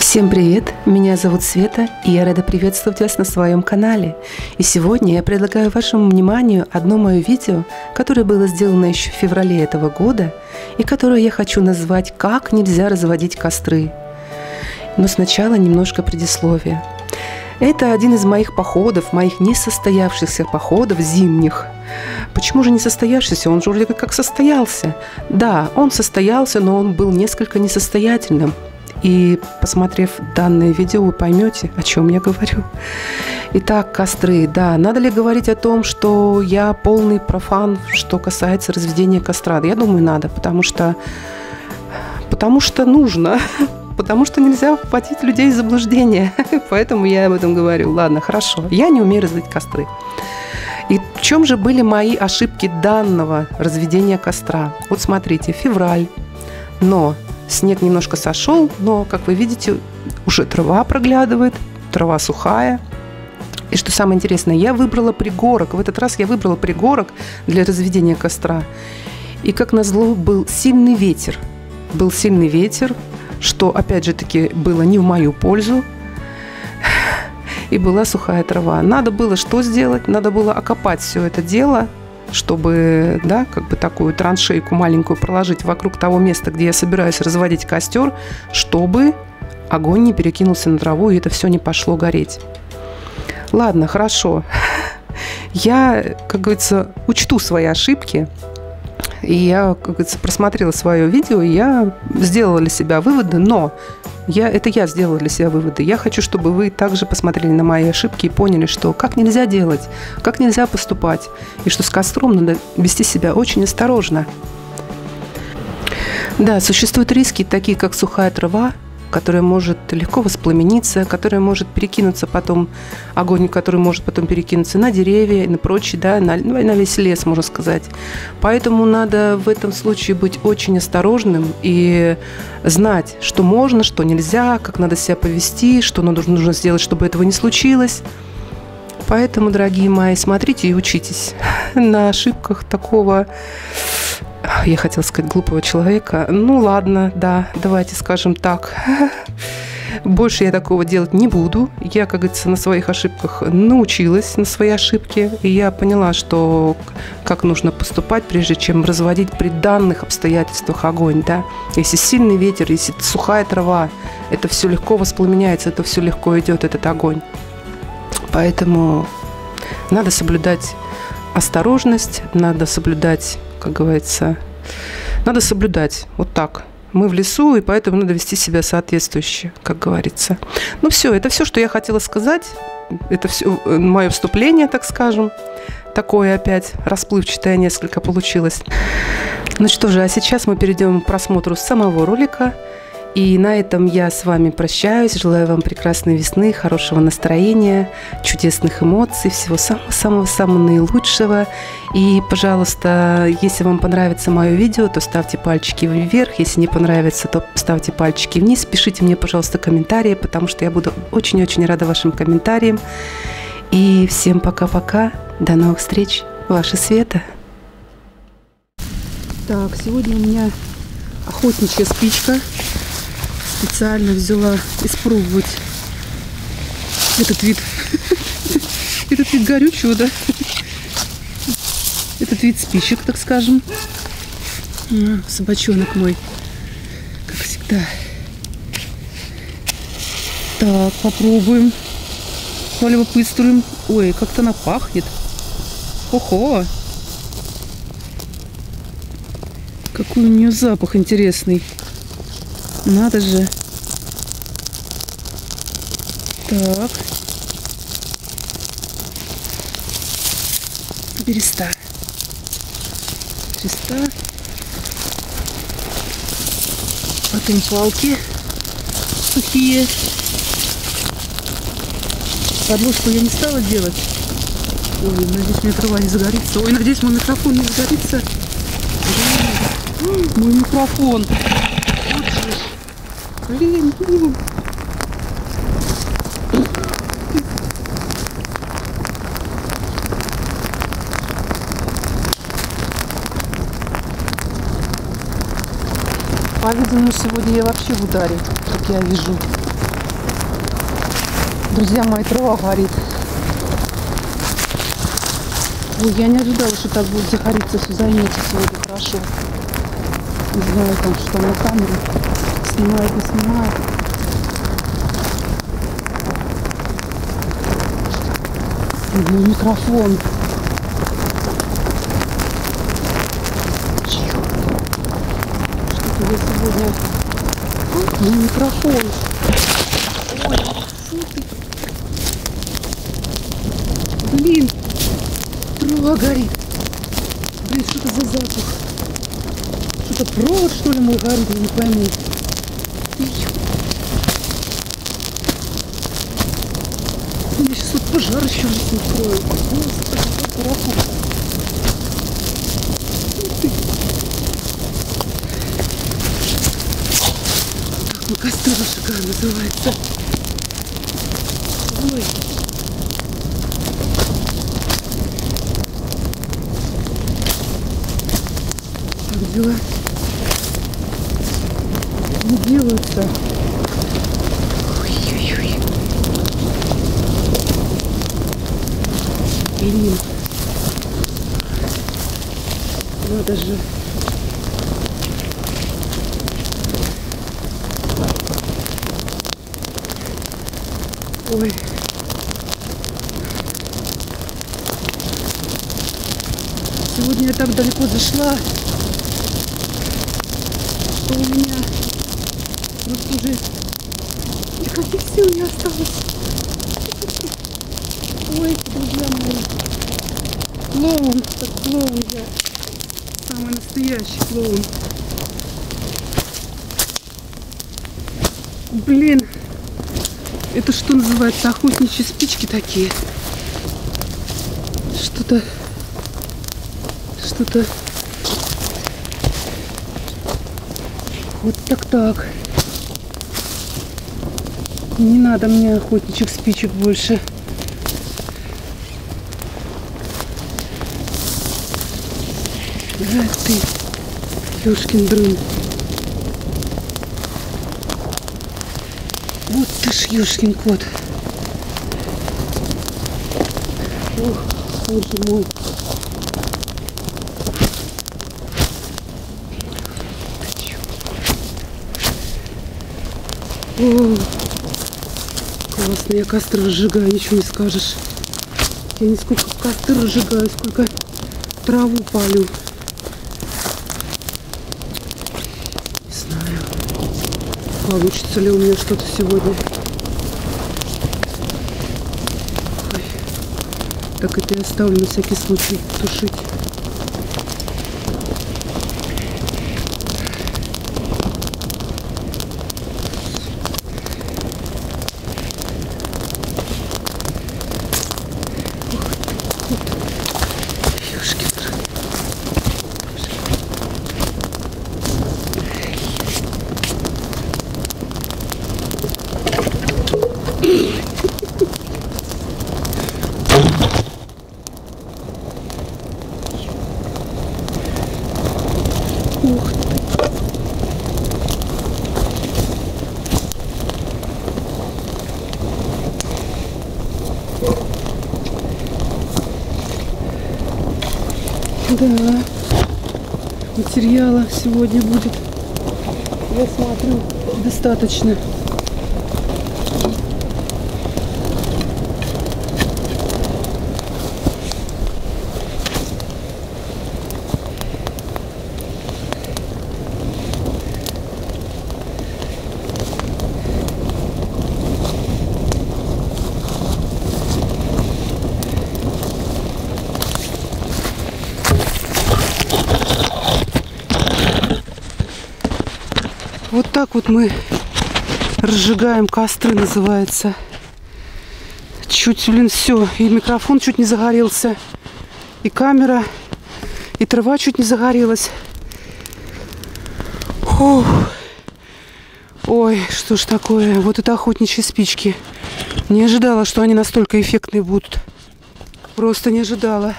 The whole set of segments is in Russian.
Всем привет! Меня зовут Света, и я рада приветствовать вас на своем канале. И сегодня я предлагаю вашему вниманию одно мое видео, которое было сделано еще в феврале этого года, и которое я хочу назвать «Как нельзя разводить костры». Но сначала немножко предисловия. Это один из моих походов, моих несостоявшихся походов зимних. Почему же не состоявшийся? Он же вроде как состоялся. Да, он состоялся, но он был несколько несостоятельным. И, посмотрев данное видео, вы поймете, о чем я говорю. Итак, костры. Да, надо ли говорить о том, что я полный профан, что касается разведения костра? Я думаю, надо, потому что нужно. Потому что нельзя вводить людей в заблуждение. Поэтому я об этом говорю. Ладно, хорошо. Я не умею разводить костры. И в чем же были мои ошибки данного разведения костра? Вот смотрите, февраль. Но снег немножко сошел, но, как вы видите, уже трава проглядывает, трава сухая. И что самое интересное, я выбрала пригорок. В этот раз я выбрала пригорок для разведения костра. И, как назло, был сильный ветер. Был сильный ветер, что, опять же таки, было не в мою пользу. И была сухая трава. Надо было что сделать? Надо было окопать все это дело, чтобы, да, как бы такую траншейку маленькую проложить вокруг того места, где я собираюсь разводить костер, чтобы огонь не перекинулся на траву и это все не пошло гореть. Ладно, хорошо. Я, как говорится, учту свои ошибки. И я, как говорится, просмотрела свое видео, и я сделала для себя выводы, но это я сделала для себя выводы. Я хочу, чтобы вы также посмотрели на мои ошибки и поняли, что как нельзя делать, как нельзя поступать, и что с костром надо вести себя очень осторожно. Да, существуют риски, такие как сухая трава, которая может легко воспламениться, которая может перекинуться потом, огонь, который может потом перекинуться на деревья, на прочие, да, на весь лес, можно сказать. Поэтому надо в этом случае быть очень осторожным и знать, что можно, что нельзя, как надо себя повести, что нужно сделать, чтобы этого не случилось. Поэтому, дорогие мои, смотрите и учитесь на ошибках такого, я хотела сказать, глупого человека. Ну ладно, да, давайте скажем так. Больше я такого делать не буду. Я, как говорится, на своих ошибках научилась, на свои ошибки. И я поняла, что как нужно поступать, прежде чем разводить при данных обстоятельствах огонь. Да? Если сильный ветер, если сухая трава, это все легко воспламеняется, это все легко идет, этот огонь. Поэтому надо соблюдать осторожность, надо соблюдать, как говорится, надо соблюдать вот так. Мы в лесу, и поэтому надо вести себя соответствующе, как говорится. Ну все, это все, что я хотела сказать. Это все мое вступление, так скажем. Такое опять расплывчатое несколько получилось. Ну что же, а сейчас мы перейдем к просмотру самого ролика. И на этом я с вами прощаюсь. Желаю вам прекрасной весны, хорошего настроения, чудесных эмоций, всего самого-самого наилучшего. И, пожалуйста, если вам понравится мое видео, то ставьте пальчики вверх. Если не понравится, то ставьте пальчики вниз. Пишите мне, пожалуйста, комментарии, потому что я буду очень-очень рада вашим комментариям. И всем пока-пока. До новых встреч. Ваша Света. Так, сегодня у меня охотничья спичка. Специально взяла испробовать этот вид, этот вид горючего, да, этот вид спичек, так скажем. Собачонок мой, как всегда. Так, попробуем, полюбопытствуем. Ой, как-то она пахнет. Ого! Какой у нее запах интересный. Надо же. Так. Береста. Береста. Потом палки сухие. Подложку я не стала делать. Ой, надеюсь, у меня трава не загорится. Ой, надеюсь, мой микрофон не загорится. Мой микрофон. Блин. По-видимому, сегодня я вообще в ударе, как я вижу. Друзья мои, трава горит. Ой, я не ожидала, что так будет загориться все, займется сегодня хорошо. Не знаю, там что на камеру снимает, не снимает. Ну, микрофон. Что-то я сегодня... Ну, микрофон. Ой, фу ты. Блин, трава горит. Блин, что это за запах? Что-то провод, что ли, мой горит, я не пойму. Я сейчас вот пожар еще здесь устроил. Господи, как хорошо. Так, мы костер разжигаем, называется. Ой. Так дела не делаются. Ой-ой-ой. Блин. Надо же. Ой. Сегодня я так далеко зашла, что у меня просто уже никаких сил не осталось. Ой, друзья мои. Клоун, так клоун я. Самый настоящий клоун. Блин. Это что называется? Охотничьи спички такие. Что-то... Вот так. Не надо мне охотничьих спичек больше. Ах ты, ёшкин дрын. Вот ты ж ёшкин кот. Ох, боже мой. О, классно, я костры разжигаю, ничего не скажешь. Я не сколько костры разжигаю, сколько траву палю. Не знаю, получится ли у меня что-то сегодня. Ой. Так это я оставлю на всякий случай тушить. Ух ты. Да, материала сегодня будет, я смотрю, достаточно. Вот так вот мы разжигаем костры, называется. Чуть, блин, все. И микрофон чуть не загорелся. И камера. И трава чуть не загорелась. Фух. Ой, что ж такое. Вот это охотничьи спички. Не ожидала, что они настолько эффектные будут. Просто не ожидала.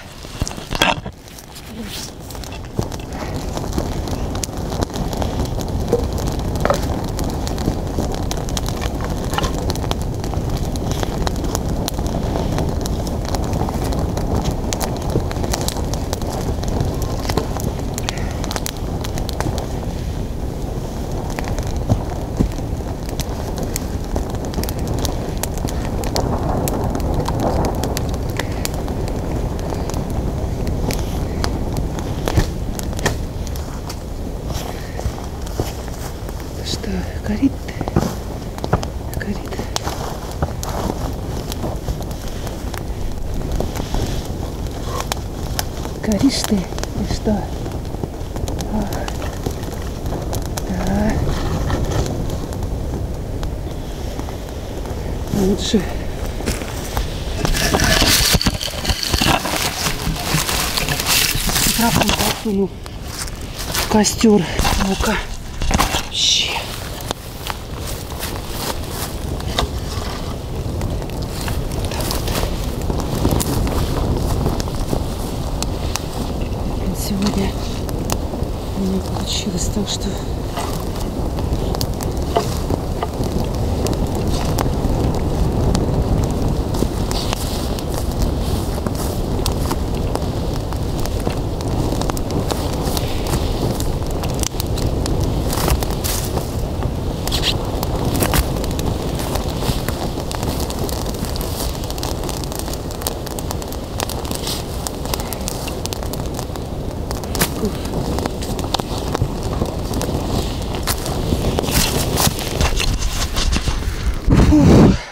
горит. Горит. Горишь ты? И что? Ах. Да. Вот же. Микрофон засунул в костер. Ну-ка. Вообще. Сегодня у меня получилось так, что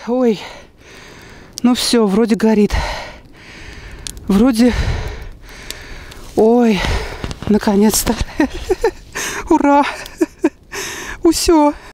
ой, ну все, вроде горит. Вроде... Ой, наконец-то. Ура! Усё.